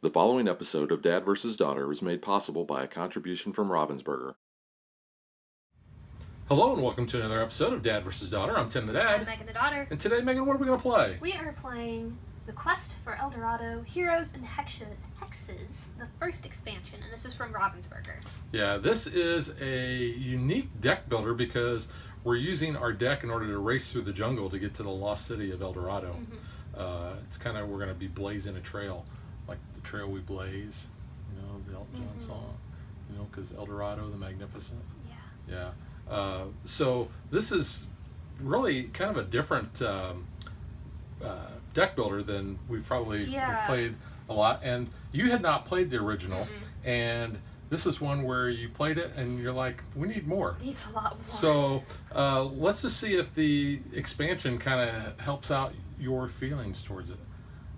The following episode of Dad vs. Daughter was made possible by a contribution from Ravensburger. Hello and welcome to another episode of Dad vs. Daughter. I'm Tim the Dad. I'm Megan the Daughter. And today, Megan, what are we going to play? We are playing The Quest for El Dorado, Heroes and Hexes, the first expansion, and this is from Ravensburger. Yeah, this is a unique deck builder because we're using our deck in order to race through the jungle to get to the lost city of El Dorado. It's kind of, we're going to be blazing a trail, like the trail we blaze, you know, the Elton John song, you know, because El Dorado, the Magnificent. Yeah. So this is really kind of a different deck builder than we've probably we've played a lot. And you had not played the original, and this is one where you played it and you're like, we need more. Needs a lot more. So let's just see if the expansion kind of helps out your feelings towards it,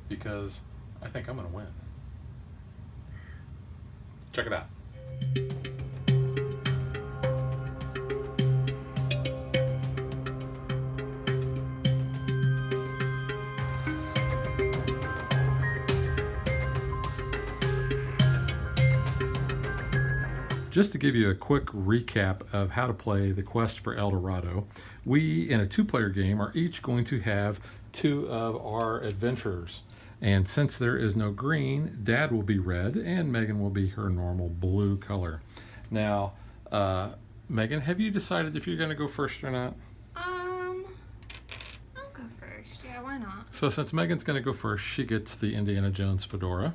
because I think I'm going to win. Check it out. Just to give you a quick recap of how to play the Quest for El Dorado, we, in a two-player game, are each going to have two of our adventurers. And since there is no green, Dad will be red and Megan will be her normal blue color. Now, Megan, have you decided if you're going to go first or not? I'll go first. Yeah, why not? So since Megan's going to go first, she gets the Indiana Jones fedora.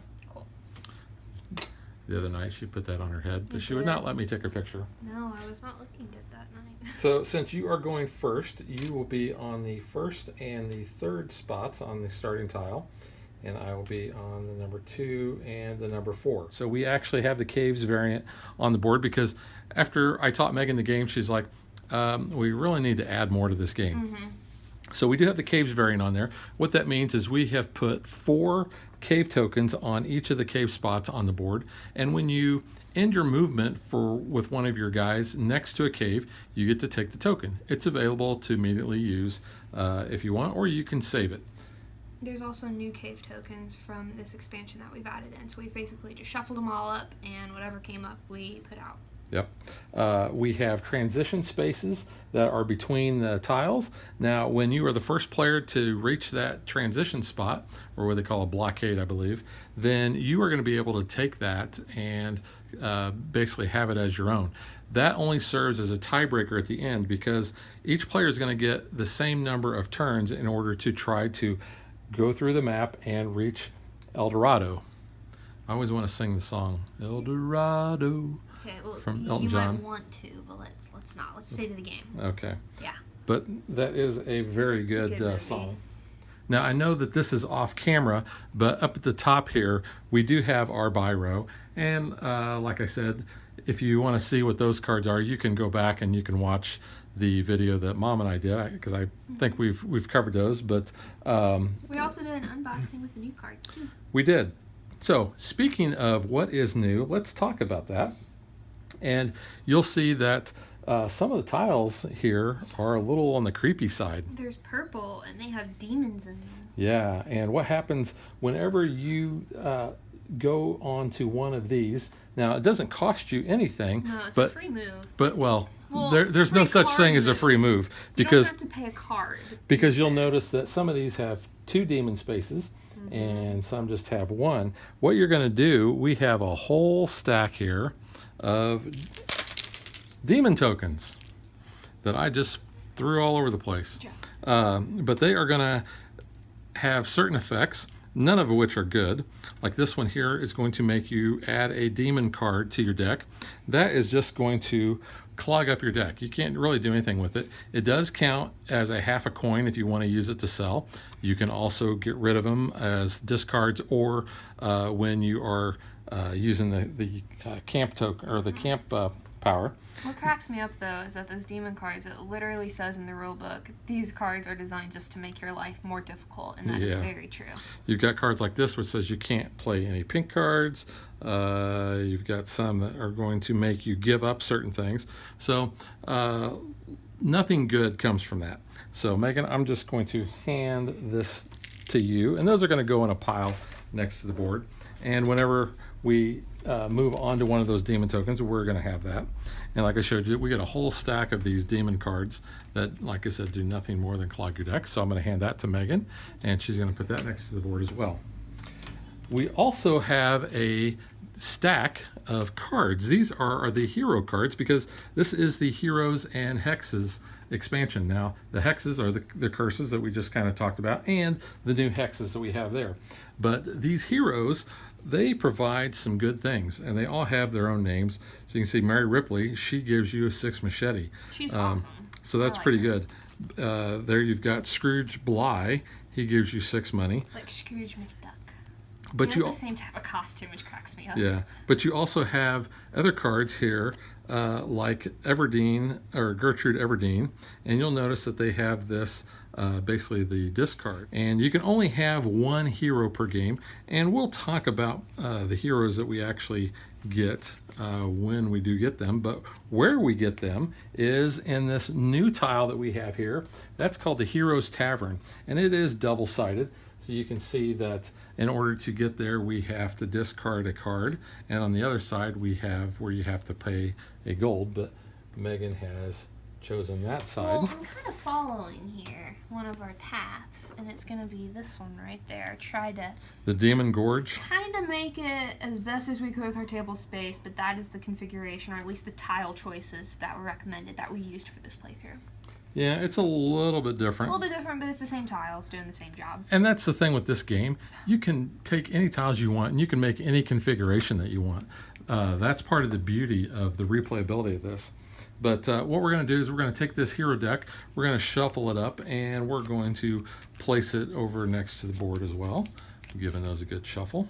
The other night she put that on her head, but she would not let me take her picture. No, I was not looking good that night. So since you are going first, you will be on the first and the third spots on the starting tile, and I will be on the number 2 and the number 4. So we actually have the caves variant on the board because after I taught Megan the game, she's like, we really need to add more to this game. So we do have the caves variant on there. What that means is we have put 4 cave tokens on each of the cave spots on the board, and when you end your movement with one of your guys next to a cave, you get to take the token. It's available to immediately use if you want, or you can save it. There's also new cave tokens from this expansion that we've added in, so we've basically just shuffled them all up, and whatever came up we put out. Yep. We have transition spaces that are between the tiles. Now, when you are the first player to reach that transition spot, or what they call a blockade, I believe, then you are going to be able to take that and basically have it as your own. That only serves as a tiebreaker at the end because each player is going to get the same number of turns in order to try to go through the map and reach El Dorado. I always want to sing the song, El Dorado. Okay, well, from Elton John. You might want to, but let's not. Let's stay to the game. Okay. Yeah. But that is a very good song. Now, I know that this is off camera, but up at the top here, we do have our biro. And like I said, if you want to see what those cards are, you can go back and you can watch the video that Mom and I did, because I think we've covered those. But we also did an unboxing with the new cards, too. We did. So, speaking of what is new, let's talk about that. And you'll see that some of the tiles here are a little on the creepy side. There's purple, and they have demons in them. Yeah, and what happens whenever you go onto one of these, now it doesn't cost you anything. No, it's a free move. But, well there's no such thing as a free move. Because you don't have to pay a card. Because you'll notice that some of these have 2 demon spaces, and some just have 1. What you're going to do, we have a whole stack here of demon tokens that I just threw all over the place. But they are going to have certain effects, none of which are good. Like this one here is going to make you add a demon card to your deck. That is just going to clog up your deck. You can't really do anything with it. It does count as a half a coin if you want to use it to sell. You can also get rid of them as discards, or when you are using the camp token or the camp power. What cracks me up, though, is that those demon cards, it literally says in the rule book, these cards are designed just to make your life more difficult, and that is very true. You've got cards like this which says you can't play any pink cards. You've got some that are going to make you give up certain things. So nothing good comes from that. So Megan, I'm just going to hand this to you, and those are going to go in a pile next to the board. And whenever we move on to one of those demon tokens, we're going to have that. And like I showed you, we get a whole stack of these demon cards that, like I said, do nothing more than clog your deck. So I'm going to hand that to Megan, and she's going to put that next to the board as well. We also have a stack of cards. These are the hero cards, because this is the Heroes and Hexes expansion. Now, the Hexes are the curses that we just kind of talked about, and the new Hexes that we have there. But these heroes, they provide some good things, and they all have their own names. So you can see Mary Ripley, she gives you a 6 machete. She's awesome. So that's like pretty her. good. There you've got Scrooge Bly. He gives you 6 money. Like Scrooge McDuck. But He you has the same type of costume, which cracks me up. Yeah, but you also have other cards here, like Everdeen or Gertrude Everdeen, and you'll notice that they have this, basically the discard. And you can only have 1 hero per game, and we'll talk about the heroes that we actually get when we do get them. But where we get them is in this new tile that we have here. That's called the Heroes Tavern, and it is double-sided. So you can see that in order to get there, we have to discard a card. And on the other side, we have where you have to pay a gold. But Megan has chosen that side. Well, I'm kind of following here one of our paths, and it's going to be this one right there. Try to The Demon Gorge. kind of make it as best as we could with our table space, but that is the configuration, or at least the tile choices that were recommended, that we used for this playthrough. Yeah, it's a little bit It's a different. little bit different, but it's the same tiles doing the same job. And that's the thing with this game. You can take any tiles you want, and you can make any configuration that you want. That's part of the beauty of the replayability of this. But what we're going to do is we're going to take this hero deck, we're going to shuffle it up, and we're going to place it over next to the board as well, giving those a good shuffle.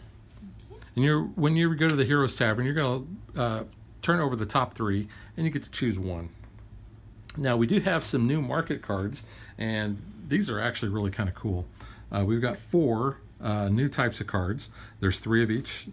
And when you go to the Heroes Tavern, you're going to turn over the top 3, and you get to choose 1. Now, we do have some new market cards, and these are actually really kind of cool. We've got 4 new types of cards. There's 3 of each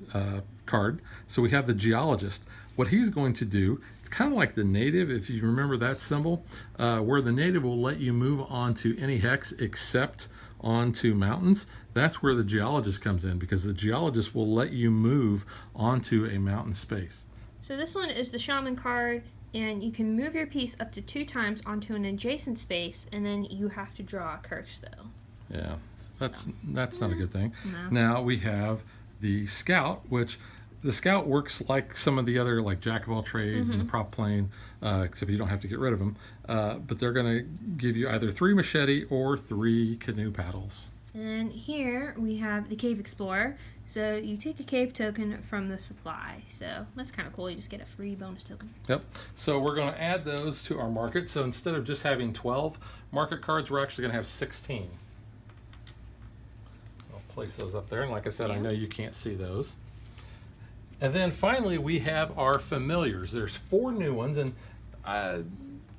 card. So we have the Geologist. What he's going to do, it's kind of like the Native, if you remember that symbol, where the Native will let you move onto any hex except onto mountains. That's where the Geologist comes in, because the Geologist will let you move onto a mountain space. So this one is the Shaman card, and you can move your piece up to 2 times onto an adjacent space, and then you have to draw a curse, though. Yeah, that's not a good thing. No. Now we have the Scout, which the Scout works like some of the other, like Jack of all trades and the prop plane, except you don't have to get rid of them. But they're going to give you either 3 machete or 3 canoe paddles. And here we have the Cave Explorer. So you take a cave token from the supply. So that's kind of cool. You just get a free bonus token. Yep. So we're going to add those to our market. So instead of just having 12 market cards, we're actually going to have 16. I'll place those up there. And like I said, I know you can't see those. And then finally, we have our familiars. There's 4 new ones, and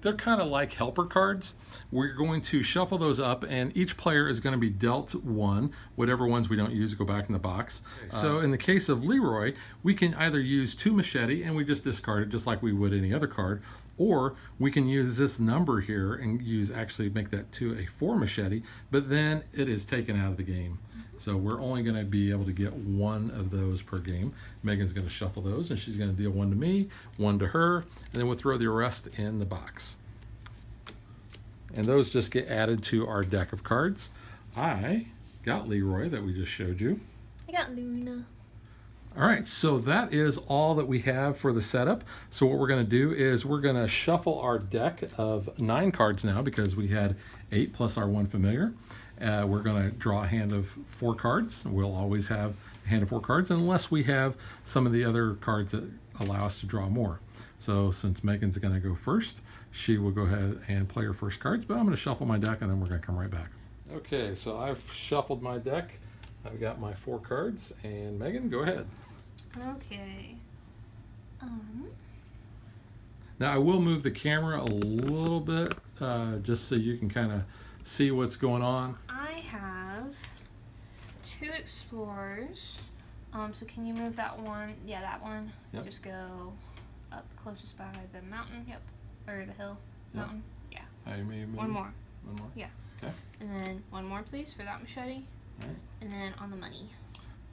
they're kind of like helper cards. We're going to shuffle those up, and each player is going to be dealt 1. Whatever ones we don't use go back in the box. So in the case of Leroy, we can either use 2 machete, and we just discard it just like we would any other card, or we can use this number here and actually make that to a 4 machete, but then it is taken out of the game. So we're only going to be able to get 1 of those per game. Megan's going to shuffle those, and she's going to deal 1 to me, 1 to her, and then we'll throw the rest in the box. And those just get added to our deck of cards. I got Leroy that we just showed you. I got Luna. All right, so that is all that we have for the setup. So what we're going to do is we're going to shuffle our deck of 9 cards now, because we had 8 plus our 1 familiar. We're going to draw a hand of 4 cards. We'll always have a hand of 4 cards unless we have some of the other cards that allow us to draw more. So since Megan's going to go first, she will go ahead and play her first cards, but I'm going to shuffle my deck and then we're going to come right back. Okay, so I've shuffled my deck. I've got my 4 cards, and Megan, go ahead. Okay. Now I will move the camera a little bit just so you can kind of see what's going on. I have 2 explorers. So can you move that one? Yeah, that one. Yep. Just go up closest by the mountain. Yep. Or the hill. Yep. Mountain. Yeah. One more. One more? Yeah. Okay. And then 1 more, please, for that machete. All right. And then on the money.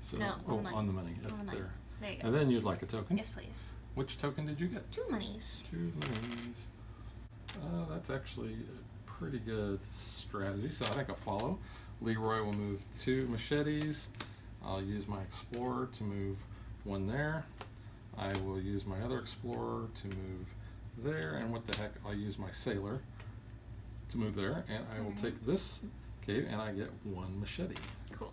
So, No, on the money. on the money. That's On the money. there. There you go. And then you'd like a token. Yes, please. Which token did you get? 2 monies. 2 monies. That's actually a pretty good strategy, so I think I'll follow. Leroy will move 2 machetes. I'll use my explorer to move 1 there. I will use my other explorer to move there, and what the heck, I'll use my sailor to move there, and I will take this cave, and I get 1 machete. Cool.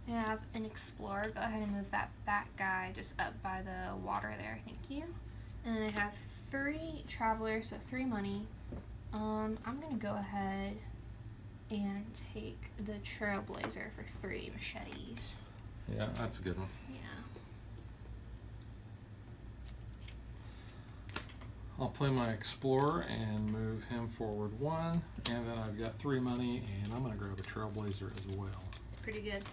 I have an explorer. Go ahead and move that fat guy just up by the water there. Thank you. And then I have 3 travelers, so 3 money. I'm gonna go ahead and take the trailblazer for 3 machetes. Yeah, that's a good one. Yeah. I'll play my explorer and move him forward 1, and then I've got 3 money, and I'm gonna grab a trailblazer as well. It's pretty good.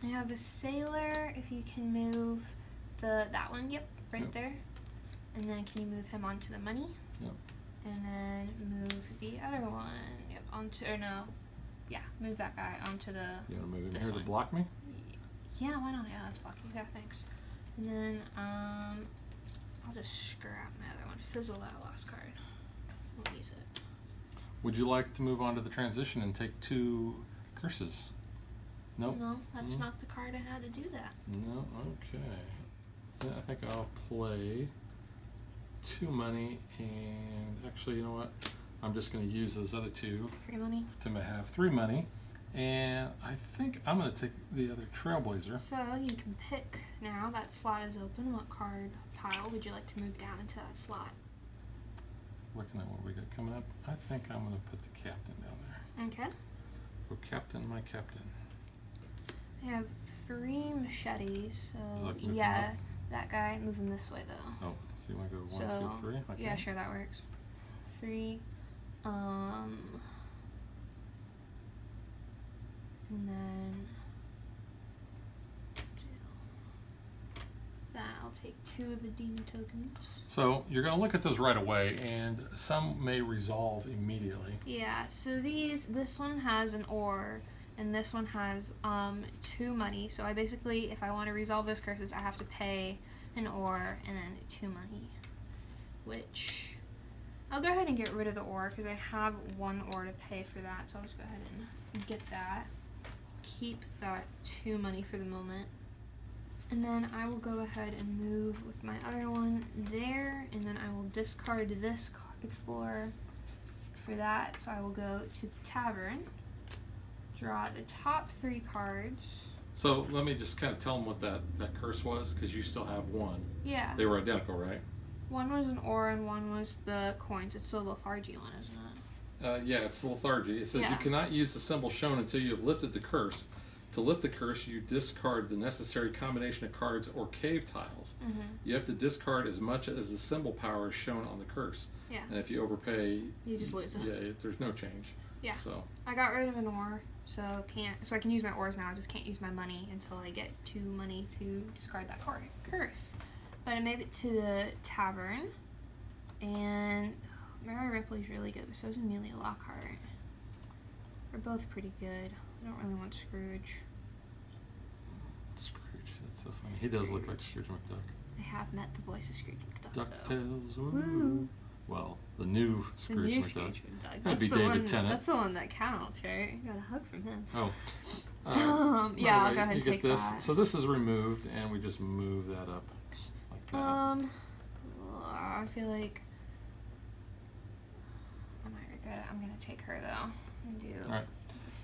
I have a sailor. If you can move that one, yep, right Yep. there. And then can you move him onto the money? Yep. And then move the other one, yep, onto, or no, yeah, move that guy onto the, You wanna move him This here one. to block me? yeah, why not? Yeah, that's blocking. Yeah, thanks. And then, I'll just scrap my other one. Fizzle that last card. Won't use it. Would you like to move on to the transition and take 2 curses? Nope. No, that's not the card I had to do that. No, okay. Yeah, I think I'll play 2 money, and actually, you know what? I'm just going to use those other 2 3 money. to have 3 money, and I think I'm going to take the other trailblazer. So you can pick now. That slot is open. What card pile would you like to move down into that slot? Looking at what we got coming up, I think I'm going to put the captain down there. Okay. Oh, captain, my captain. I have 3 machetes, so Would you like to move yeah, them that guy, move him this way though. Oh, so you want to go 1, So, 2, 3? Okay. Yeah, sure, that works. 3, and then 2. That I'll take 2 of the demon tokens. So you're going to look at those right away, and some may resolve immediately. Yeah, so this one has an ore, and this one has 2 money. So I basically, if I want to resolve those curses, I have to pay an ore and then 2 money. Which I'll go ahead and get rid of the ore because I have 1 ore to pay for that. So I'll just go ahead and get that. Keep that 2 money for the moment. And then I will go ahead and move with my other one there, and then I will discard this explorer for that. So I will go to the tavern, draw the top 3 cards. So let me just kind of tell them what that curse was, because you still have 1. Yeah. They were identical, right? One was an ore and one was the coins. It's the lethargy one, isn't it? Yeah, it's lethargy. It says you Yeah. cannot use the symbol shown until you have lifted the curse. To lift the curse, you discard the necessary combination of cards or cave tiles. Mm-hmm. You have to discard as much as the symbol power is shown on the curse. Yeah. And if you overpay, You just lose it. yeah, there's no change. Yeah. So I got rid of an ore, so I can use my ores now. I just can't use my money until I get 2 money to discard that curse. But I made it to the tavern, and Mary Ripley's really good, but so is Amelia Lockhart. They're both pretty good. I don't really want Scrooge. Scrooge, that's so funny. He does look like Scrooge McDuck. I have met the voice of Scrooge McDuck, though. DuckTales, woo. Woo. Well, the new The Scrooge new McDuck. Scrooge McDuck. That'd That's be the David one. Tennant. That's the one that counts, right? You got a hug from him. Oh. Yeah, by I'll the go ahead you and get take this. that. So this is removed, and we just move that up like that. I feel like I might regret it. I'm gonna take her though. And do All right.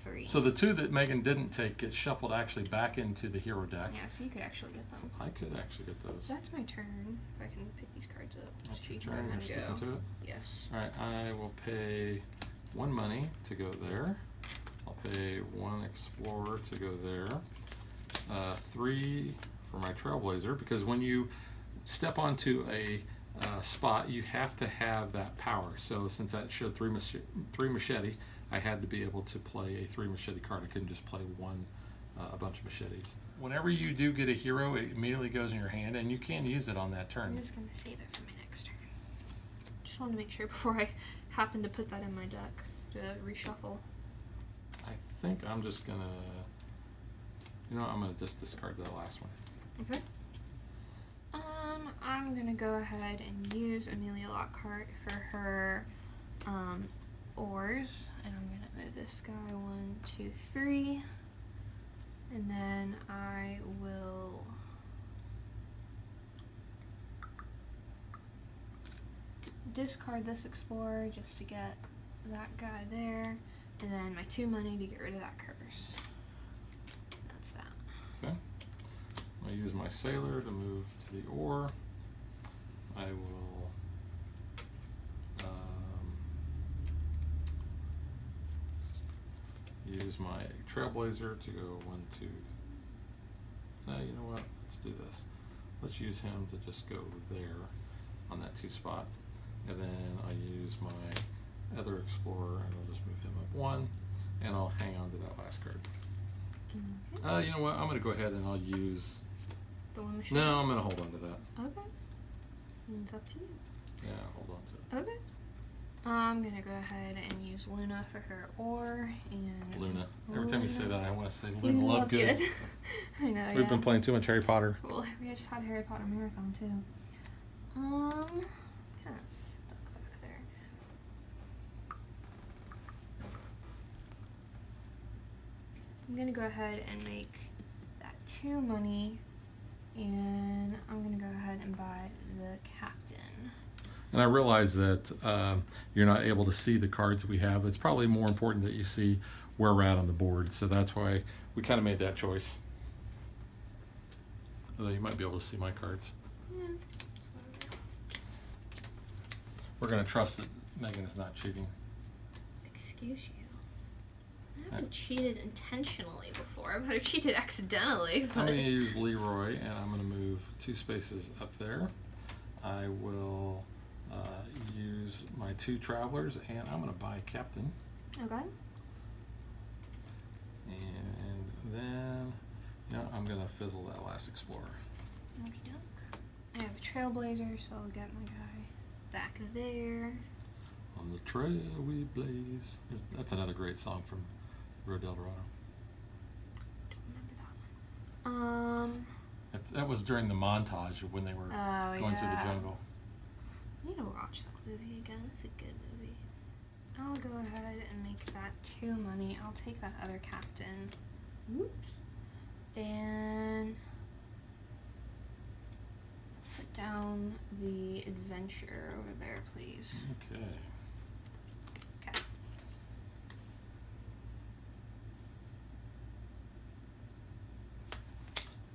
3. So the 2 that Megan didn't take get shuffled actually back into the hero deck. Yeah, so you could actually get them. I could actually get those. That's my turn. If I can pick these cards up. That's your Just keep turn. them You're and sticking go. to it. Yes. All right, I will pay 1 money to go there. I'll pay 1 explorer to go there. 3 for my trailblazer, because when you step onto a spot, you have to have that power. So since that showed 3 machete, I had to be able to play a 3 machete card. I couldn't just play a bunch of machetes. Whenever you do get a hero, it immediately goes in your hand, and you can use it on that I'm turn. just gonna save it for my next turn. Just wanted to make sure before I happen to put that in my deck to reshuffle. think I'm just gonna, I'm gonna just discard that last one. Okay. I'm gonna go ahead and use Amelia Lockhart for her oars, and I'm gonna move this guy 1, 2, 3, and then I will discard this explorer just to get that guy there, and then my 2 money to get rid of that curse. That's that. Okay. I use my sailor to move to the oar. I will use my trailblazer to go 1, 2. You know what? Let's do this. Let's use him to just go there on that 2 spot, and then I use my other explorer and I'll just move him up 1, and I'll hang on to that last card. Okay. You know what? I'm gonna go ahead and I'll use. The one machine. No, I'm gonna hold on to that. Okay. It's up to you. Yeah, hold on to it. Okay. I'm gonna go ahead and use Luna for her oar and Luna. Every time you say Luna. that, I want to say Luna Lovegood. I know. We've been playing too much Harry Potter. Well, we just had a Harry Potter marathon too. Kind of stuck back there. I'm gonna go ahead and make that 2 money, and I'm gonna go ahead and buy the captain. And I realize that you're not able to see the cards we have. It's probably more important that you see where we're at on the board. So that's why we kind of made that choice. Although you might be able to see my cards. Yeah. We're going to trust that Megan is not cheating. Excuse you. I haven't cheated intentionally before. I might have cheated accidentally. I'm going to use Leroy, and I'm going to move 2 spaces up there. I will use my 2 travelers, and I'm going to buy Captain. Okay. And then, I'm going to fizzle that last explorer. Okie doke. I have a trailblazer, so I'll get my guy back there. On the trail we blaze. That's another great song from Road Del Dorado. Don't remember that one. That was during the montage of when they were going through the jungle. I need to watch that movie again. It's a good movie. I'll go ahead and make that 2 money. I'll take that other captain. Oops. And put down the adventure over there, please. Okay. Okay.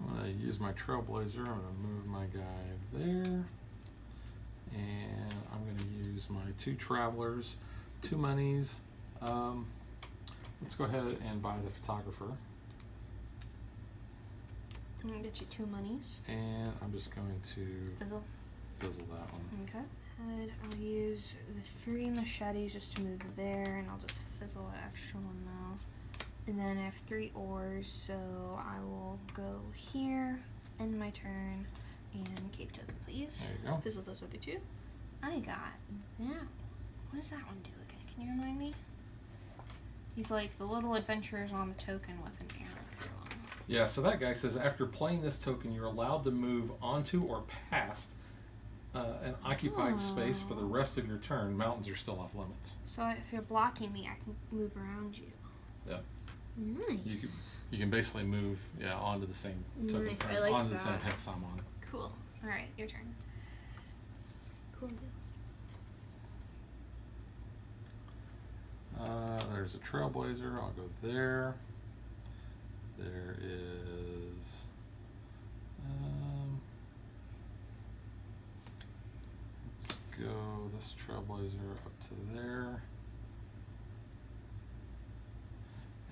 I'm going to use my trailblazer. I'm going to move my guy there. And I'm going to use my 2 travelers, 2 monies. Let's go ahead and buy the photographer. I'm gonna get you 2 monies. And I'm just going to Fizzle. fizzle that one. Okay. And I'll use the 3 machetes just to move there, and I'll just fizzle an extra one though. And then I have 3 oars, so I will go here, end my turn, and cave token, please. There you go. Fizzle those other 2. I got that. What does that one do again? Can you remind me? He's like the little adventurers on the token with an arrow through them. Yeah, so that guy says after playing this token, you're allowed to move onto or past an occupied space for the rest of your turn. Mountains are still off limits. So if you're blocking me, I can move around you. Yeah. Nice. You can basically move onto the same token, Nice, I like onto the same that. hex I'm on. Cool. All right, your turn. Cool deal. There's a trailblazer. I'll go there. There is. Let's go this trailblazer up to there.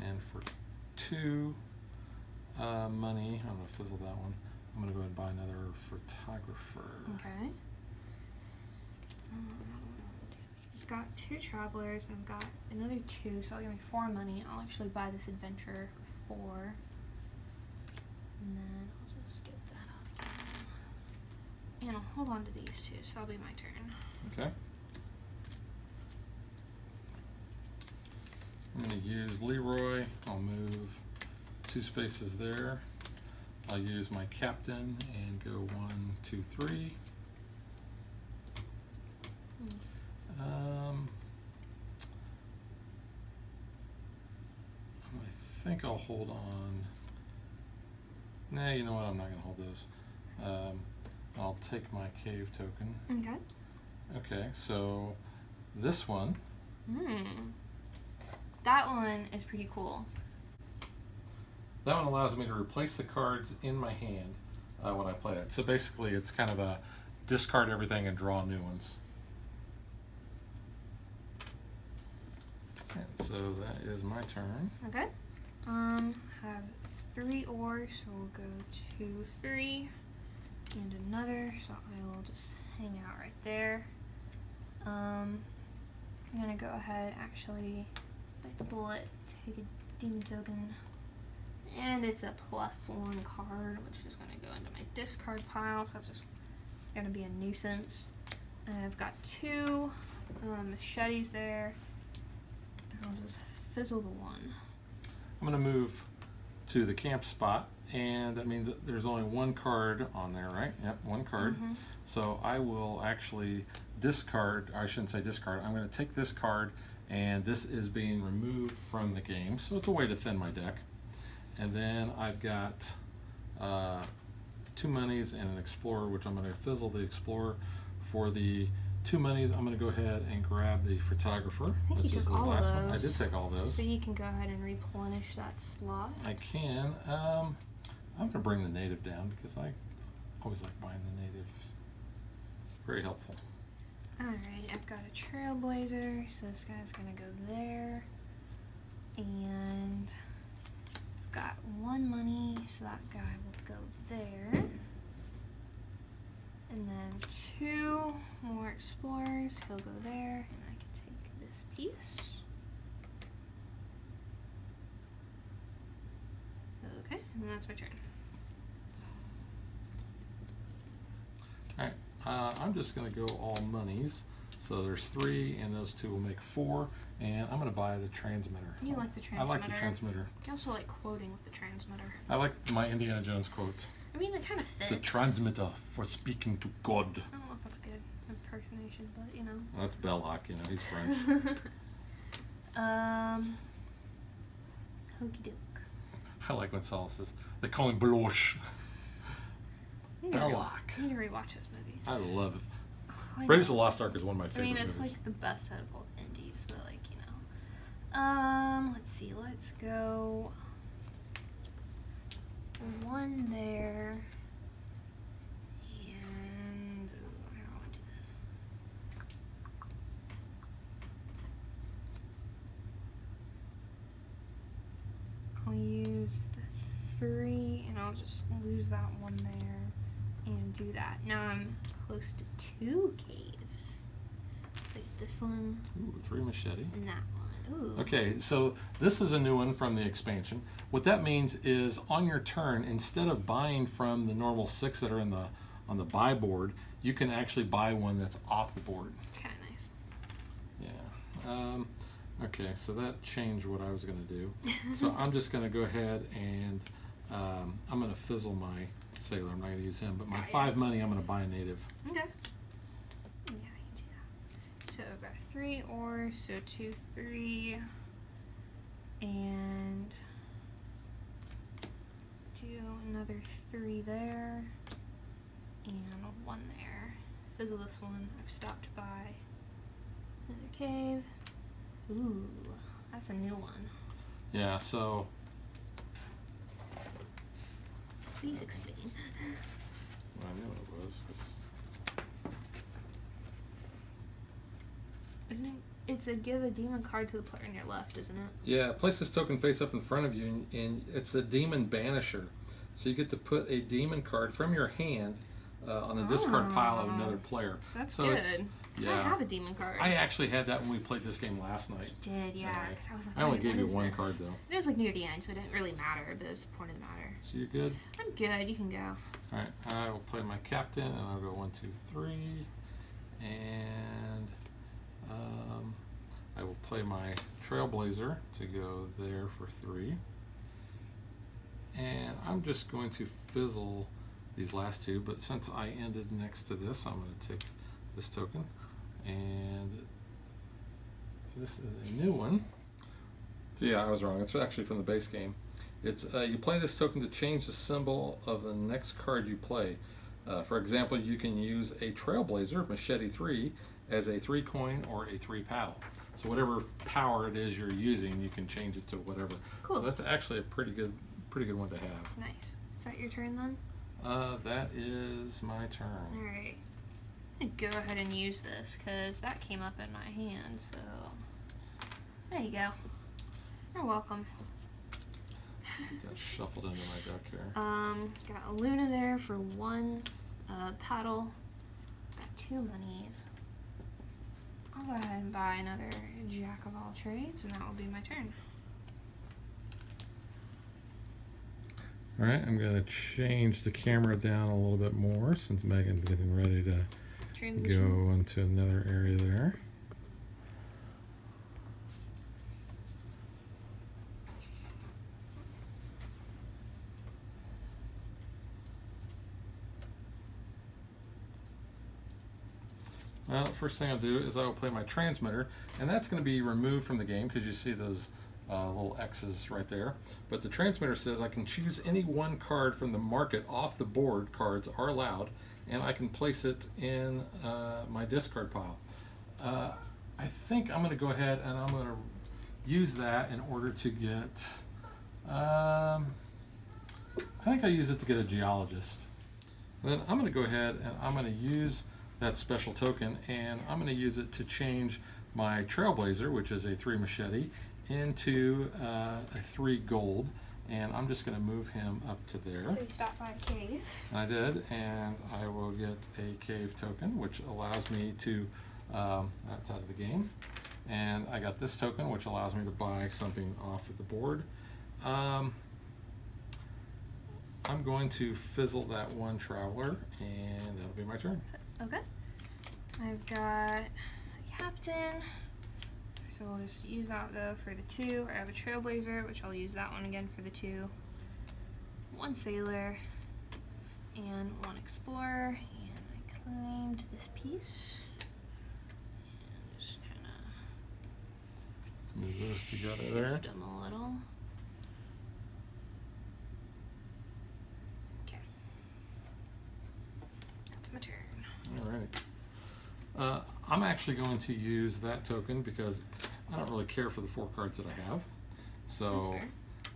And for 2 money, I'm going to fizzle that one. I'm going to go ahead and buy another photographer. Okay. He's got 2 travelers, and I've got another 2, so I'll give me 4 money. I'll actually buy this adventure for 4. And then I'll just get that out again. And I'll hold on to these 2, so that'll be my turn. Okay. I'm going to use Leroy. I'll move 2 spaces there. I'll use my captain and go 1, 2, 3. I think I'll hold on. Nah, you know what? I'm not going to hold those. I'll take my cave token. Okay. Okay, so this one. That one is pretty cool. That one allows me to replace the cards in my hand when I play it. So basically, it's kind of a discard everything and draw new ones. And so that is my turn. Okay. Have 3 ores, so we'll go 2, 3, and another. So I will just hang out right there. I'm gonna go ahead, actually, bite the bullet, take a demon token, and it's a +1 card, which is gonna go into my discard pile. So that's just gonna be a nuisance. I've got 2 machetes there. I'll just fizzle the 1. I'm going to move to the camp spot, and that means that there's only 1 card on there, right? Yep, 1 card. So I will actually discard, I shouldn't say discard, I'm going to take this card, and this is being removed from the game, so it's a way to thin my deck. And then I've got 2 monies and an explorer, which I'm going to fizzle the explorer. For the 2 monies, I'm going to go ahead and grab the photographer. I think you which is took the all last of one. I those. did take all those. So you can go ahead and replenish that slot. I can. I'm going to bring the native down because I always like buying the native. Very helpful. Alright, I've got a trailblazer, so this guy's gonna go there. And I've got 1 money, so that guy will go there. And then 2 more explorers, he'll go there, and I can take this piece. Okay, and that's my turn. Alright, I'm just going to go all monies. So there's 3, and those 2 will make 4. And I'm going to buy the transmitter. You like the transmitter. I like the transmitter. I also like quoting with the transmitter. I like my Indiana Jones quotes. I mean, it kind of fits. It's a transmitter for speaking to God. I don't know if that's a good impersonation, but you know. Well, that's Belloc, you know, he's French. Hokey doke. I like when Saul says, they call him Bloche. Belloc. I need to rewatch those movies. I love it. I Raiders of know. the Lost Ark is one of my favorite I mean, it's movies. like the best out of both indies, but like, you know. Let's see. Let's go 1 there. And I don't want to do this. I'll use the 3, and I'll just lose that 1 there and do that. Now I'm close to 2 caves. Wait, this one Ooh, 3 machete. and that one. Ooh. Okay, so this is a new one from the expansion. What that means is on your turn, instead of buying from the normal 6 that are on the buy board, you can actually buy one that's off the board. It's kind of nice. Yeah. Okay, so that changed what I was going to do. So I'm just going to go ahead and I'm going to fizzle my sailor. I'm not going to use him, but my 5 money I'm going to buy a native. Okay. Yeah, I can do that. So I've got 3 ores, so 2, 3, and do another 3 there, and 1 there. Fizzle this one. I've stopped by another cave. Ooh, that's a new one. Yeah, so Please explain. well, I knew what it was. Isn't it? It's a give a demon card to the player on your left, isn't it? Yeah, place this token face up in front of you, and it's a demon banisher. So you get to put a demon card from your hand on the discard pile of another player. So that's So good. it's- 'Cause yeah. I have a demon card. I actually had that when we played this game last night. did, yeah. Because I was like, I only wait, gave what you is 1 this? card though. It was like near the end, so it didn't really matter, but it was the point of the matter. So you're good? I'm good. You can go. Alright, I will play my captain, and I'll go 1, 2, 3. And I will play my Trailblazer to go there for 3. And I'm just going to fizzle these last 2, but since I ended next to this, I'm going to take this token, and this is a new one. So yeah, I was wrong. It's actually from the base game. It's you play this token to change the symbol of the next card you play. For example, you can use a Trailblazer, Machete 3, as a 3 coin or a 3 paddle. So whatever power it is you're using, you can change it to whatever. Cool. So that's actually a pretty good one to have. Nice. Is that your turn then? That is my turn. All right. I'm gonna go ahead and use this because that came up in my hand. So there you go. You're welcome. Get that shuffled into my deck here. Got a Luna there for 1 paddle. Got 2 monies. I'll go ahead and buy another Jack of all trades, and that will be my turn. All right, I'm going to change the camera down a little bit more since Megan's getting ready to Transition. go into another area there. Well, the first thing I'll do is I will play my transmitter, and that's going to be removed from the game because you see those little X's right there. But the transmitter says I can choose any one card from the market off the board. Cards are allowed, and I can place it in my discard pile. I think I'm going to go ahead and I'm going to use that in order to get. I think I use it to get a geologist. And then I'm going to go ahead and I'm going to use that special token, and I'm going to use it to change my Trailblazer, which is a 3 machete, into a 3 gold, and I'm just going to move him up to there. So you stopped by a cave. I did, and I will get a cave token, which allows me to, that's out of the game, and I got this token, which allows me to buy something off of the board. I'm going to fizzle that 1 traveler, and that'll be my turn. Okay. I've got a captain. So we'll just use that though for the 2. I have a Trailblazer, which I'll use that one again for the 2. 1 sailor and 1 explorer, and I claimed this piece. And just kind of Move those together there. shift them a little. Okay. That's my turn. All right. I'm actually going to use that token because I don't really care for the 4 cards that I have. That's So fair.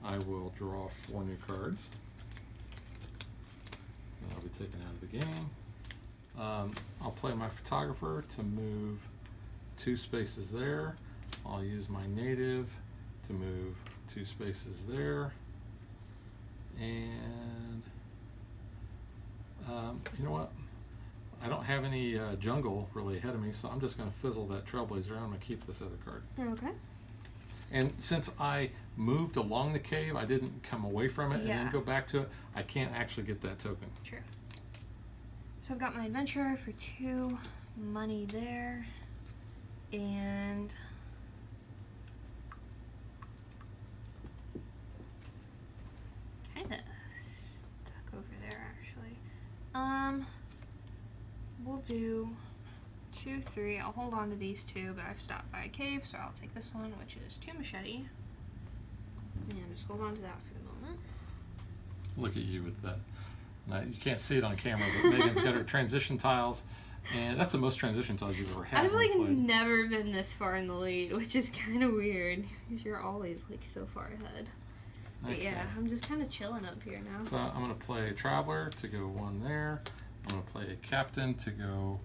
I will draw 4 new cards. And I'll be taken out of the game. I'll play my photographer to move 2 spaces there. I'll use my native to move 2 spaces there. And you know what? I don't have any jungle really ahead of me, so I'm just going to fizzle that Trailblazer. I'm going to keep this other card. Okay. And since I moved along the cave, I didn't come away from it and then Yeah. go back to it. I can't actually get that token. True. So I've got my adventurer for 2 money there, and kind of stuck over there actually. We'll do 2, 3. I'll hold on to these 2, but I've stopped by a cave, so I'll take this one, which is 2 machete, and just hold on to that for the moment. Look at you with that. Now, you can't see it on camera, but Megan's got her transition tiles, and that's the most transition tiles you've ever had. I've when like you played. never been this far in the lead, which is kind of weird because you're always like so far ahead. But Okay. yeah, I'm just kind of chilling up here now. So I'm going to play a Traveler to go 1 there. I'm going to play a Captain to go,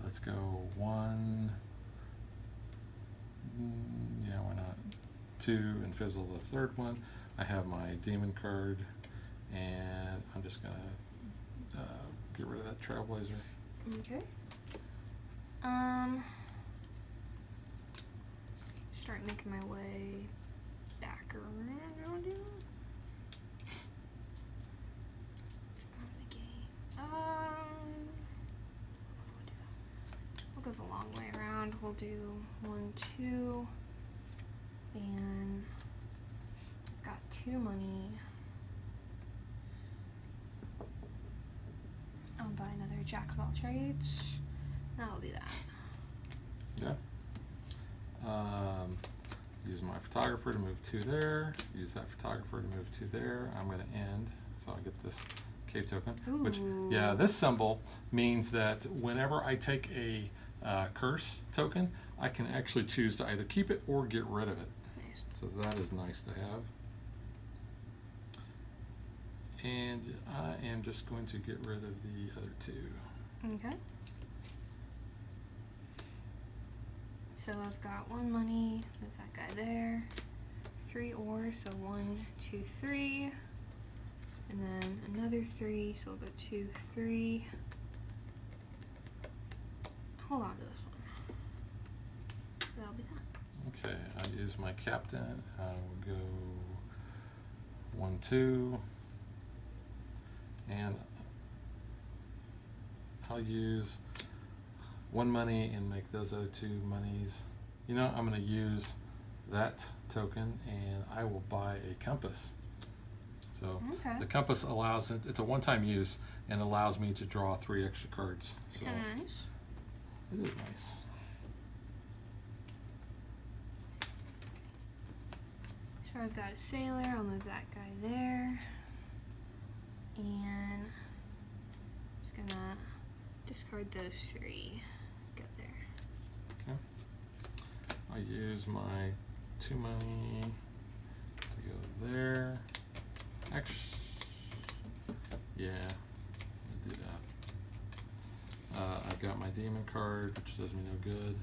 let's go 1, yeah, why not, 2, and fizzle the 3rd one. I have my Demon card, and I'm just going to get rid of that Trailblazer. Okay. Start making my way back around. We'll go the long way around. We'll do 1, 2, and got 2 money. I'll buy another jack of all trades. That will be that. Yeah. Use my photographer to move 2 there. Use that photographer to move 2 there. I'm going to end, so I get this cave token. Which, yeah, this symbol means that whenever I take a curse token, I can actually choose to either keep it or get rid of it. Nice. So that is nice to have. And I am just going to get rid of the other 2. Okay. So I've got 1 money, move that guy there. 3 ores, so 1, 2, 3. And then another 3, so we'll go 2, 3. Hold on to this one. That'll be that. Okay, I'll use my captain. I will go 1, 2. And I'll use 1 money and make those other 2 monies. You know, I'm going to use that token and I will buy a compass. So Okay. the compass allows it, it's a one-time use and allows me to draw 3 extra cards. So Nice. it is nice. So I've got a sailor, I'll move that guy there. And just gonna discard those 3. Go there. Okay. I use my 2 money to go there. Actually, yeah, I'll do that. I've got my demon card, which does me no good,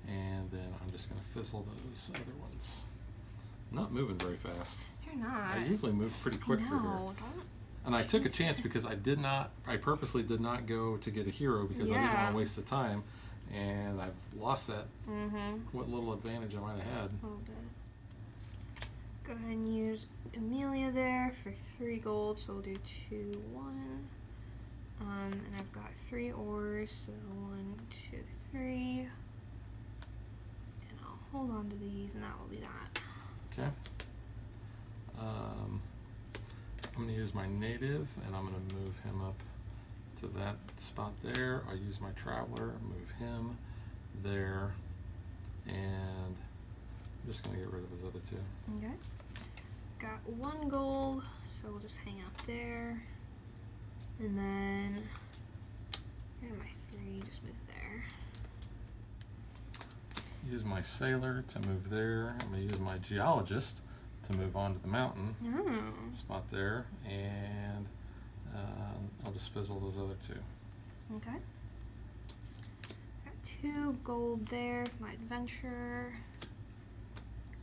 and then I'm just going to fizzle those other ones. I'm not moving very fast. You're not. I usually move pretty quick through here. Don't. And I took a chance because I purposely did not go to get a hero because I didn't want Yeah. to waste the time, and I've lost that, Mm-hmm. what little advantage I might have had. A little bit. Go ahead and use Amelia there for 3 gold, so we'll do 2, 1. And I've got 3 ores, so 1, 2, 3. And I'll hold on to these, and that will be that. Okay. I'm going to use my native, and I'm going to move him up to that spot there. I'll use my traveler, move him there, and I'm just going to get rid of those other 2. Okay. Got 1 gold, so we'll just hang out there. And then, here's my 3, just move there. Use my sailor to move there. I'm going to use my geologist to move on to the mountain Oh. spot there, and I'll just fizzle those other 2. Okay. Got 2 gold there for my adventure.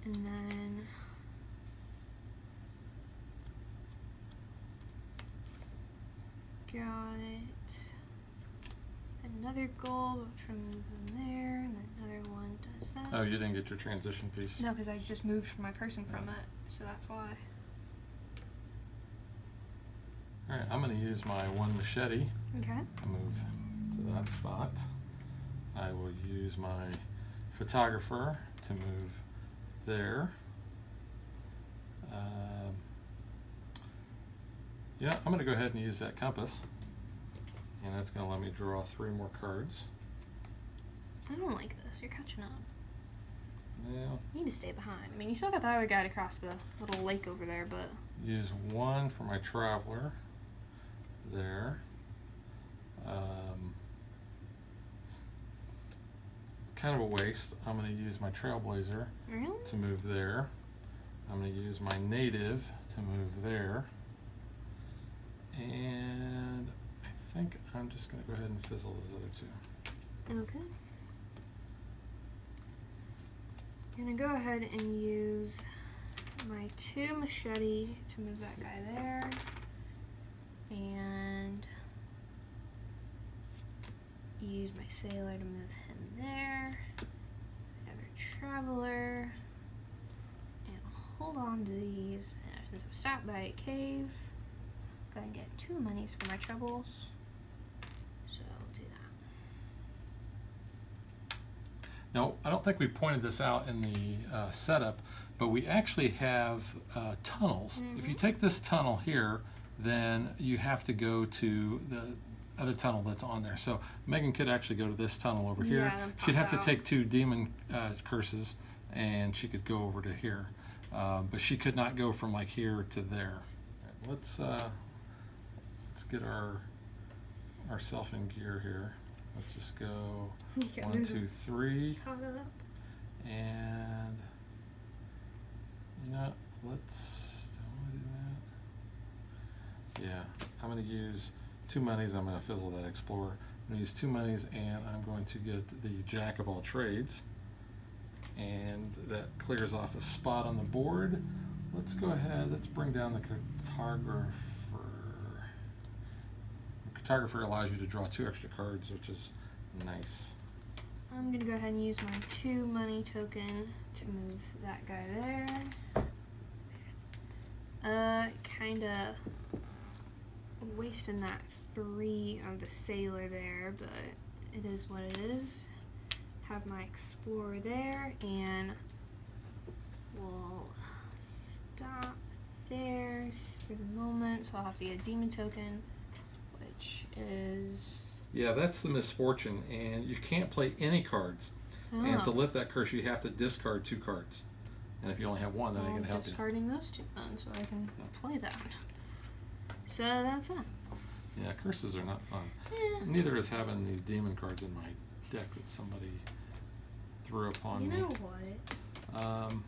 And then got another gold, which will move them there, and another one does that. Oh, you didn't get your transition piece. No, because I just moved my person from it, so that's why. All right, I'm going to use my 1 machete. Okay. I move to that spot. I will use my photographer to move there. Yeah, I'm going to go ahead and use that compass, and that's going to let me draw 3 more cards. I don't like this. You're catching up. Yeah, You need to stay behind. I mean, you still got the other guy to cross the little lake over there, but use 1 for my traveler there. Kind of a waste. I'm going to use my trailblazer really? to move there. I'm going to use my native to move there. And I think I'm just going to go ahead and fizzle those other 2. Okay. I'm gonna go ahead and use my 2 machete to move that guy there, and use my sailor to move him there. Have a traveler, and I'll hold on to these. And since I'm stopped by a cave, go ahead and get 2 monies for my troubles. So I'll do that. Now, I don't think we pointed this out in the setup, but we actually have tunnels. If you take this tunnel here, then you have to go to the other tunnel that's on there. So Megan could actually go to this tunnel over here. and pop She'd have to out. take 2 demon curses, and she could go over to here. But she could not go from like here to there. Let's get ourself in gear here. Let's just go You can 1, move 2, 3, caught up. and let's. Do I want to do that? Yeah, I'm going to use 2 monies. I'm going to fizzle that explorer. I'm going to use 2 monies, and I'm going to get the jack of all trades, and that clears off a spot on the board. Let's go ahead. Let's bring down the cartographer. The cartographer allows you to draw 2 extra cards, which is nice. I'm gonna go ahead and use my 2 money token to move that guy there. Kinda wasting that 3 of the sailor there, but it is what it is. Have my explorer there, and we'll stop there for the moment. So I'll have to get a demon token, which is. Yeah, that's the misfortune, and you can't play any cards. And to lift that curse, you have to discard 2 cards. And if you only have 1, that ain't I'm gonna help you. discarding those 2 then, so I can play that. So that's that. Yeah, curses are not fun. Yeah. Neither is having these demon cards in my deck that somebody threw upon You me. know what?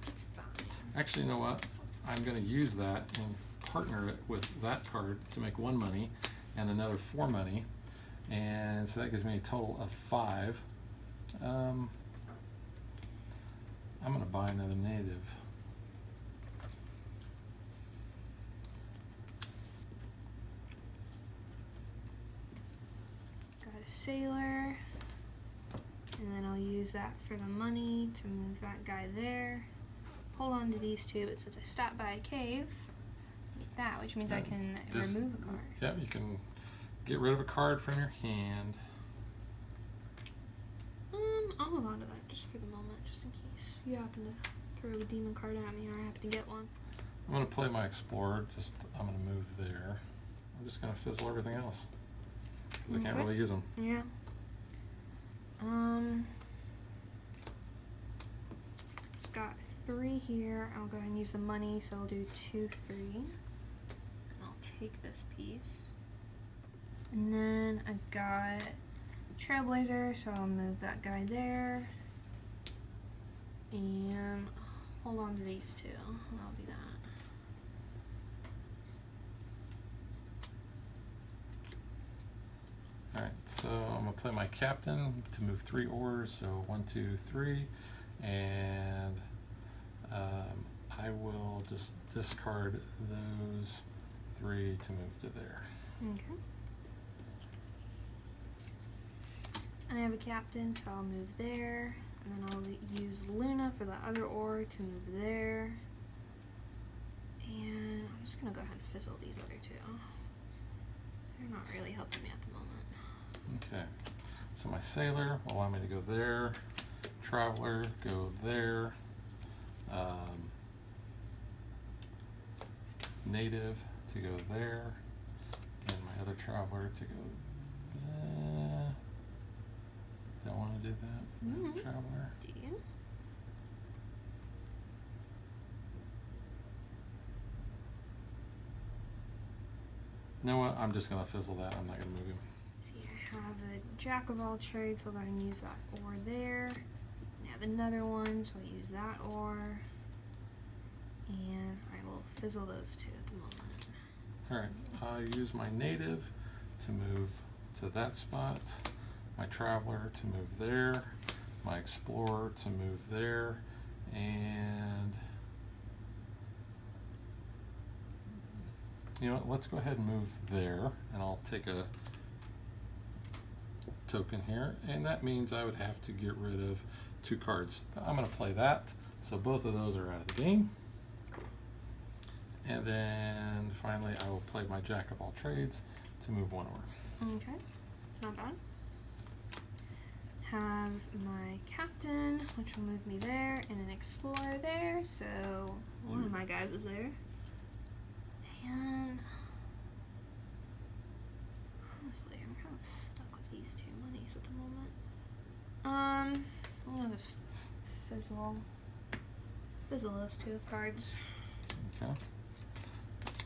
It's fine. Actually, you know what? I'm going to use that and partner it with that card to make 1 money and another 4 money. And so that gives me a total of 5. I'm going to buy another native. Got a sailor. And then I'll use that for the money to move that guy there. Hold on to these 2, but since I stopped by a cave, I get that, which means I can remove a card. Yep, you can get rid of a card from your hand. I'll hold on to that just for the moment, just in case you happen to throw a demon card at me or I happen to get one. I'm going to play my explorer. I'm going to move there. I'm just going to fizzle everything else, 'cause I can't Okay. really use them. Yeah. Got 3 here. I'll go ahead and use the money, so I'll do 2, 3. And I'll take this piece. And then I've got Trailblazer, so I'll move that guy there. And hold on to these 2. I'll do that. Alright, so I'm going to play my captain to move 3 ores, so 1, 2, 3, and I will just discard those 3 to move to there. Okay. I have a captain, so I'll move there. And then I'll use Luna for the other ore to move there. And I'm just going to go ahead and fizzle these other 2. They're not really helping me at the moment. Okay, so my sailor will allow me to go there, traveler, go there, native to go there, and my other traveler to go there. Don't want to do that. Mhm. Traveler. Do you? You know what? I'm just going to fizzle that. I'm not going to move him. See, I have a jack of all trades, so I'll go ahead and use that ore there. I have another one, so I'll use that ore. And I will fizzle those 2 at the moment. Alright, I'll use my native to move to that spot, my traveler to move there, my explorer to move there, and you know what, let's go ahead and move there, and I'll take a token here, and that means I would have to get rid of 2 cards. I'm going to play that, so both of those are out of the game. And then finally I will play my jack of all trades to move 1 ore. Okay, not bad. have my captain, which will move me there, and an explorer there, so one of my guys is there. And honestly, I'm kind of stuck with these two monies at the moment. I'm gonna just fizzle those two cards. Okay.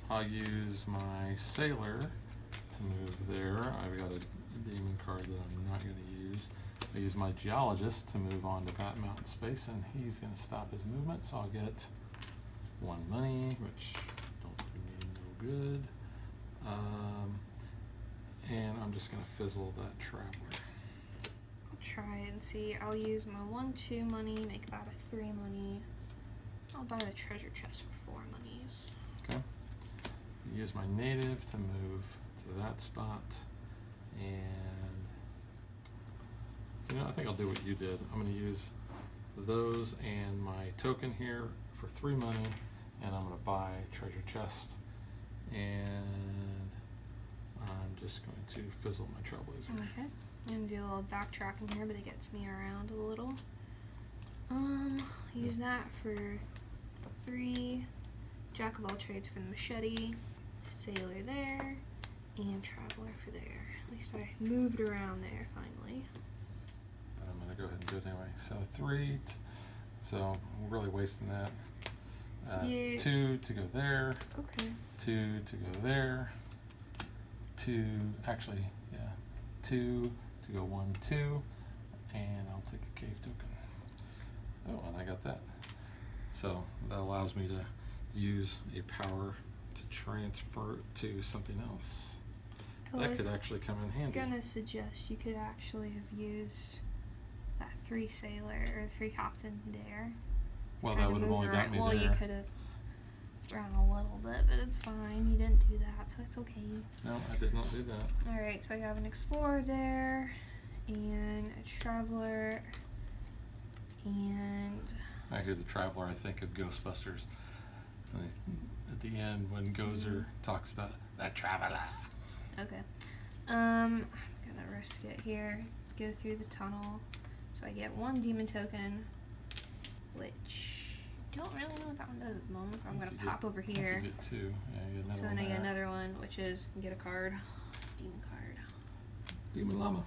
I'll use my sailor to move there. I've got a demon card that I'm not going to use. I use my geologist to move on to Bat Mountain Space, and he's going to stop his movement, so I'll get 1 money, which don't do me no good. And I'm just going to fizzle that traveler. I'll try and see. I'll use my 1-2 money, make that a 3 money. I'll buy the treasure chest for 4 monies. Okay. Use my native to move to that spot, and I think I'll do what you did. I'm going to use those and my token here for 3 money, and I'm going to buy treasure chest, and I'm just going to fizzle my trailblazer. Okay. I'm going to do a little backtracking here, but it gets me around a little. Use that for 3 jack of all trades for the machete, sailor there, and traveler for there. At least I moved around there finally. I'm going to go ahead and do it anyway. So 3, so I'm really wasting that. Yeah. 2 to go there, Okay. 2 to go there, 2, actually, yeah, 2 to go 1, 2, and I'll take a cave token. Oh, and I got that. So that allows me to use a power to transfer it to something else. That could actually come in handy. I'm gonna suggest you could actually have used that 3 sailor or 3 captain there. Well, Kinda that would have move only got around. me Well, there. you could have moved around a little bit, but it's fine. You didn't do that, so it's okay. No, I did not do that. Alright, so I have an explorer there, and a traveler, and I hear the traveler, I think of Ghostbusters. At the end, when Gozer talks about that traveler. okay. I'm gonna risk it here. Go through the tunnel. So I get 1 demon token, which I don't really know what that one does at the moment. I'm gonna pop over here. You get 2. Yeah, you get another So then one I get there. another one, which is get a card. Demon card. Demon Llama.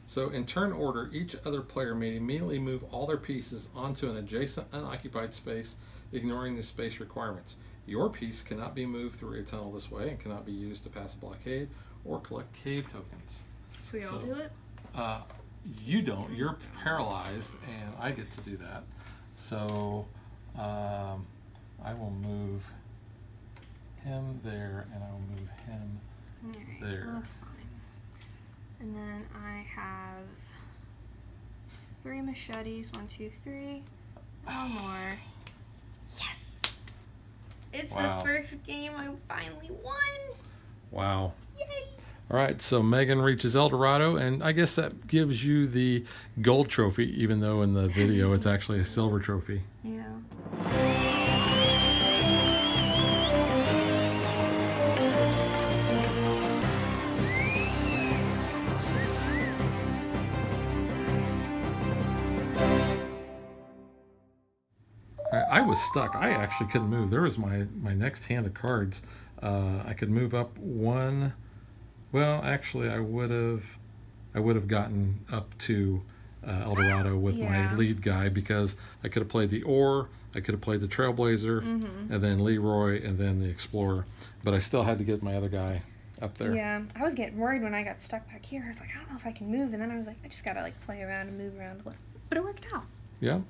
So in turn order, each other player may immediately move all their pieces onto an adjacent unoccupied space, ignoring the space requirements. Your piece cannot be moved through a tunnel this way and cannot be used to pass a blockade or collect cave tokens. Should we all do it? You don't. You're paralyzed, and I get to do that. So I will move him there, and I will move him Alright, there. well, that's fine. And then I have 3 machetes. 1, 2, 3. One more. Yes! It's Wow. the first game I finally won! Wow. Yay! All right, so Megan reaches El Dorado, and I guess that gives you the gold trophy, even though in the video it's actually a silver trophy. Yeah. I was stuck. I actually couldn't move. There was my next hand of cards. I could move up 1. Well, actually, I would have gotten up to El Dorado with my lead guy, because I could have played the Ore, I could have played the Trailblazer, and then Leroy, and then the Explorer. But I still had to get my other guy up there. Yeah, I was getting worried when I got stuck back here. I was like, I don't know if I can move, and then I was like, I just gotta like play around and move around a little. But it worked out. Yeah.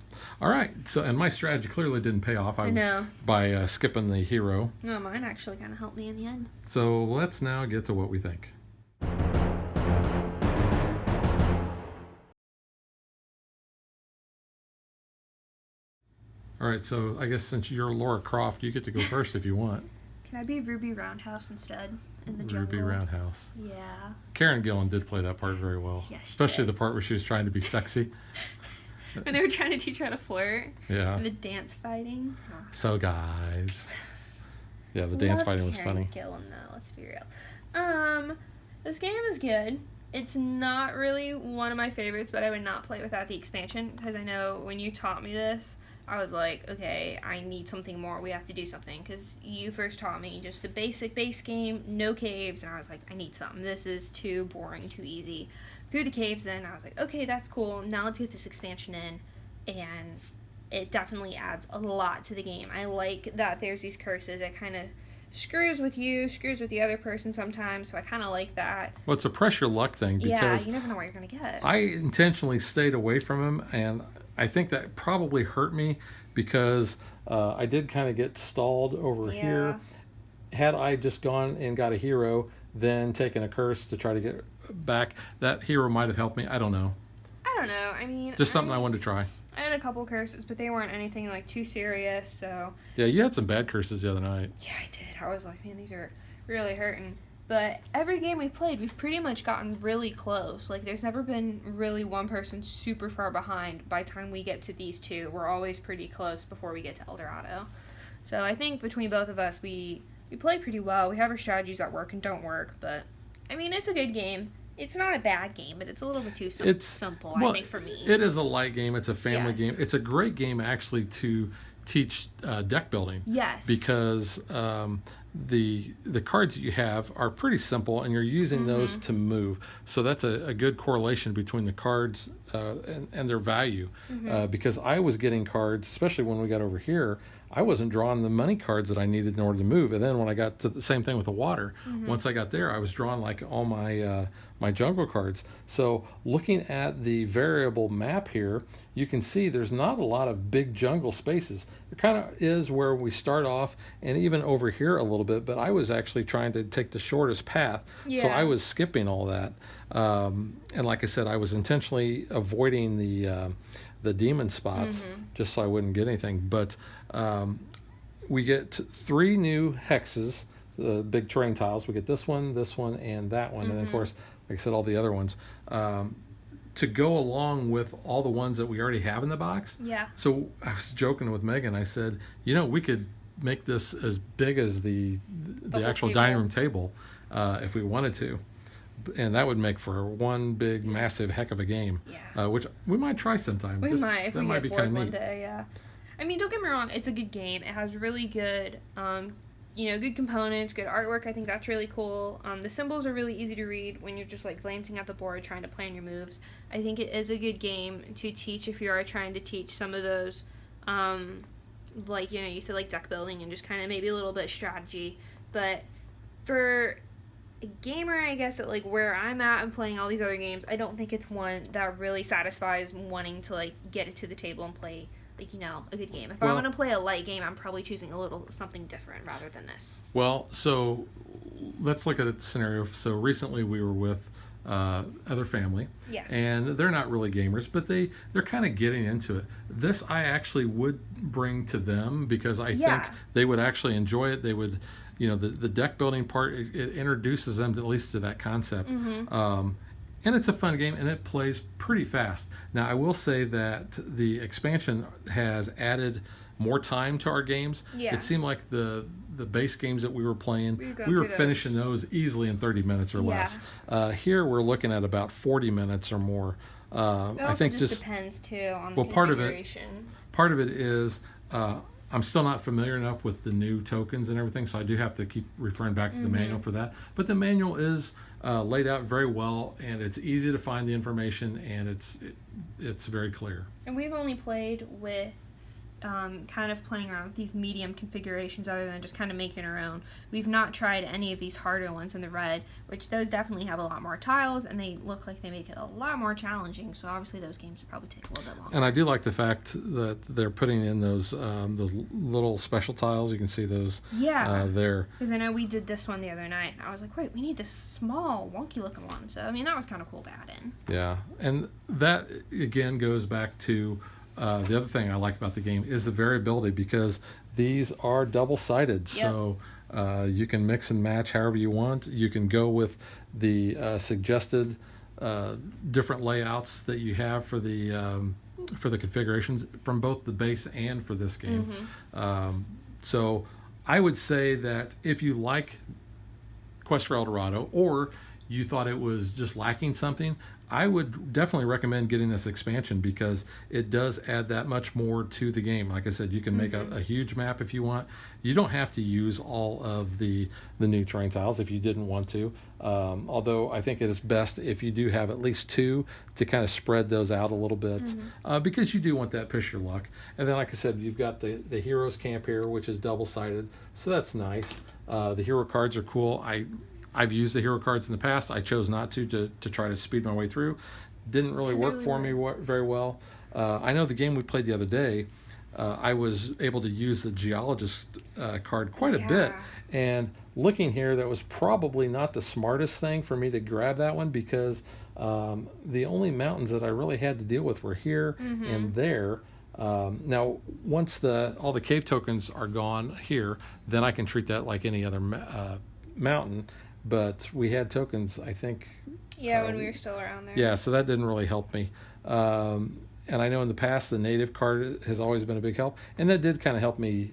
All right. So, and my strategy clearly didn't pay off. I know. By skipping the hero. No, mine actually kind of helped me in the end. So let's now get to what we think. All right. So I guess since you're Laura Croft, you get to go first if you want. Can I be Ruby Roundhouse instead in the jungle? Ruby Roundhouse. Yeah. Karen Gillan did play that part very well. Yes, she especially did. the part where she was trying to be sexy. When they were trying to teach her how to flirt. Yeah. And the dance fighting. Oh. So guys. Yeah, the dance fighting was funny. Karen Gillan, though. Let's be real. This game is good. It's not really one of my favorites, but I would not play without the expansion, because I know when you taught me this, I was like, okay, I need something more. We have to do something, because you first taught me just the basic base game, no caves, and I was like, I need something. This is too boring, too easy. Threw the caves in, I was like, okay, that's cool. Now let's get this expansion in, and it definitely adds a lot to the game. I like that there's these curses. It kind of screws with you, screws with the other person sometimes, so I kind of like that. Well, it's a pressure luck thing Yeah, because you never know what you're going to get. I intentionally stayed away from him, and I think that probably hurt me because I did kind of get stalled over here. Had I just gone and got a hero, then taken a curse to try to get back, that hero might have helped me. I don't know. I don't know. I mean, Just something I wanted to try. I had a couple curses, but they weren't anything like too serious, so. Yeah, you had some bad curses the other night. Yeah, I did. I was like, man, these are really hurting. But every game we've played, we've pretty much gotten really close. Like, there's never been really one person super far behind. By the time we get to these two, we're always pretty close before we get to Dorado. So I think between both of us, we play pretty well. We have our strategies that work and don't work, but, I mean, it's a good game. It's not a bad game, but it's a little bit too simple, I think, for me. It is a light game. It's a family Yes. game. It's a great game, actually, to teach deck building. Yes. Because the cards that you have are pretty simple, and you're using those to move. So that's a good correlation between the cards and their value. Because I was getting cards, especially when we got over here, I wasn't drawing the money cards that I needed in order to move. And then when I got to the same thing with the water, once I got there, I was drawing like all my my jungle cards. So looking at the variable map here, you can see there's not a lot of big jungle spaces. It kind of is where we start off, and even over here a little bit, but I was actually trying to take the shortest path. So I was skipping all that. And like I said, I was intentionally avoiding the demon spots just so I wouldn't get anything. But we get 3 new hexes, the big terrain tiles. We get this one, and that one. And then, of course, like I said, all the other ones. To go along with all the ones that we already have in the box. Yeah. So I was joking with Megan. I said, we could make this as big as the actual table. dining room table if we wanted to. And that would make for one big, massive heck of a game. Yeah. Which we might try sometime. We might if that we might get be bored kinda one neat. day, yeah. I mean, don't get me wrong, it's a good game. It has really good, good components, good artwork. I think that's really cool. The symbols are really easy to read when you're just like glancing at the board trying to plan your moves. I think it is a good game to teach if you are trying to teach some of those, you said like deck building and just kind of maybe a little bit of strategy. But for a gamer, I guess, at like where I'm at and playing all these other games, I don't think it's one that really satisfies wanting to like get it to the table and play a good game. If I want to play a light game, I'm probably choosing a little something different rather than this. Well, so let's look at a scenario. So recently we were with other family. Yes. And they're not really gamers, but they're kind of getting into it. This I actually would bring to them because I think they would actually enjoy it. They would, the deck building part, it introduces them at least to that concept. And it's a fun game, and it plays pretty fast. Now, I will say that the expansion has added more time to our games. Yeah. It seemed like the base games that we were playing, we were finishing those easily in 30 minutes or less. Here, we're looking at about 40 minutes or more. It also I think just depends, too, on the part configuration. Part of it is I'm still not familiar enough with the new tokens and everything, so I do have to keep referring back to the manual for that. But the manual is laid out very well, and it's easy to find the information, and it's very clear. And we've only played with kind of playing around with these medium configurations other than just kind of making our own. We've not tried any of these harder ones in the red, which those definitely have a lot more tiles, and they look like they make it a lot more challenging, so obviously those games would probably take a little bit longer. And I do like the fact that they're putting in those little special tiles. You can see those there. Because I know we did this one the other night, and I was like, wait, we need this small, wonky-looking one. So, I mean, that was kind of cool to add in. Yeah, and that, again, goes back to the other thing I like about the game is the variability, because these are double-sided. Yep. So you can mix and match however you want. You can go with the suggested different layouts that you have for the configurations from both the base and for this game. So I would say that if you like Quest for El Dorado, or you thought it was just lacking something, I would definitely recommend getting this expansion because it does add that much more to the game. Like I said, you can make a huge map if you want. You don't have to use all of the new terrain tiles if you didn't want to. Although I think it is best if you do have at least 2 to kind of spread those out a little bit because you do want that push your luck. And then, like I said, you've got the heroes camp here, which is double-sided, so that's nice. The hero cards are cool. I've used the hero cards in the past. I chose not to try to speed my way through. Didn't really work for me very well. I know the game we played the other day, I was able to use the geologist card quite a bit. And looking here, that was probably not the smartest thing for me to grab that one because the only mountains that I really had to deal with were here and there. Now, once all the cave tokens are gone here, then I can treat that like any other mountain. But we had tokens, I think. Yeah, when we were still around there. Yeah, so that didn't really help me. And I know in the past the native card has always been a big help, and that did kind of help me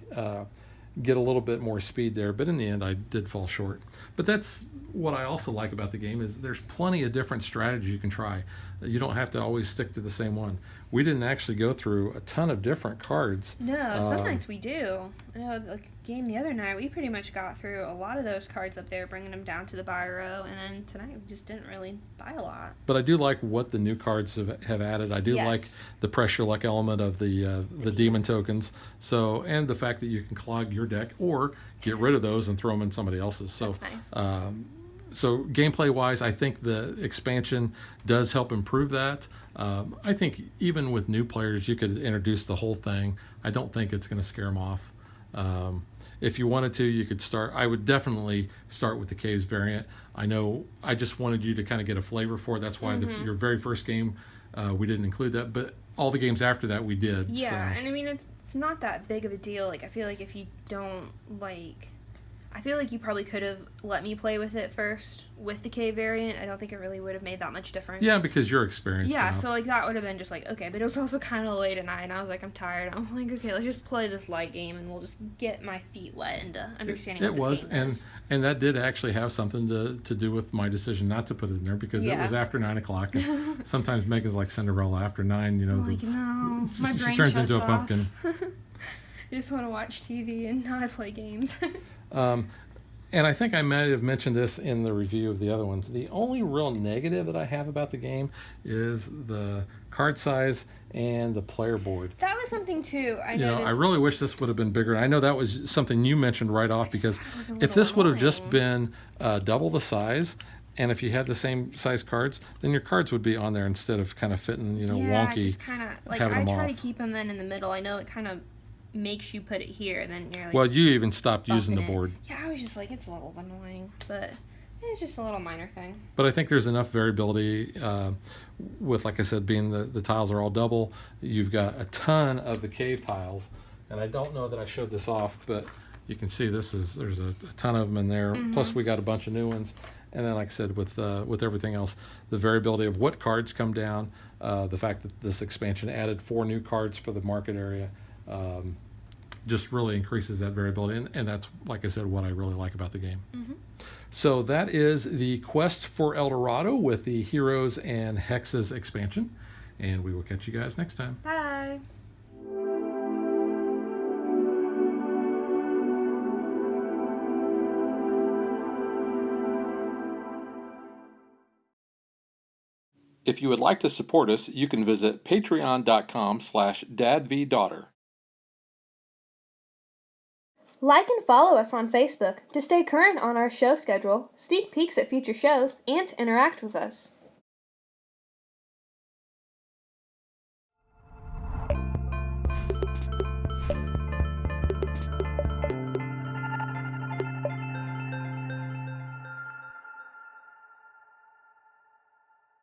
get a little bit more speed there. But in the end, I did fall short. But that's what I also like about the game is there's plenty of different strategies you can try. You don't have to always stick to the same one. We didn't actually go through a ton of different cards. No, some nights we do. I know, like game the other night, we pretty much got through a lot of those cards up there, bringing them down to the buy row, and then tonight we just didn't really buy a lot. But I do like what the new cards have added. I do like the pressure luck element of the demon tokens. So, and the fact that you can clog your deck or get rid of those and throw them in somebody else's. So, that's nice. So gameplay wise, I think the expansion does help improve that. I think even with new players, you could introduce the whole thing. I don't think it's going to scare them off. If you wanted to, you could start. I would definitely start with the Caves variant. I know I just wanted you to kind of get a flavor for it. That's why your very first game, we didn't include that. But all the games after that, we did. Yeah, so. And I mean, it's not that big of a deal. Like, I feel like if you don't, like... I feel like you probably could have let me play with it first with the K variant. I don't think it really would have made that much difference. Yeah, because you're experienced. Yeah, so like that would have been just like, okay, but it was also kind of late at night, and I was like, I'm tired. I'm like, okay, let's just play this light game, and we'll just get my feet wet into understanding what this game is. And that did actually have something to do with my decision not to put it in there because it was after 9 o'clock. And sometimes Megan's like Cinderella after 9, you know. I'm like, no, my brain she turns shuts into a off. pumpkin. I just want to watch TV and not play games. And I think I might have mentioned this in the review of the other ones. The only real negative that I have about the game is the card size and the player board. That was something too. I really wish this would have been bigger. I know that was something you mentioned right off because if this would have just been double the size, and if you had the same size cards, then your cards would be on there instead of kind of fitting, wonky. Just kind of like I try to keep them then in the middle. I know it kind of makes you put it here, and then you're like. Well, you even stopped using the board. Yeah, I was just like, it's a little annoying, but it's just a little minor thing. But I think there's enough variability with, like I said, being the tiles are all double. You've got a ton of the cave tiles, and I don't know that I showed this off, but you can see there's a ton of them in there. Plus, we got a bunch of new ones. And then, like I said, with everything else, the variability of what cards come down, the fact that this expansion added 4 new cards for the market area. Just really increases that variability, and that's, like I said, what I really like about the game. So that is the Quest for El Dorado with the Heroes and Hexes expansion, and we will catch you guys next time. Bye. If you would like to support us, you can visit patreon.com/dadvdaughter. Like and follow us on Facebook to stay current on our show schedule, sneak peeks at future shows, and to interact with us.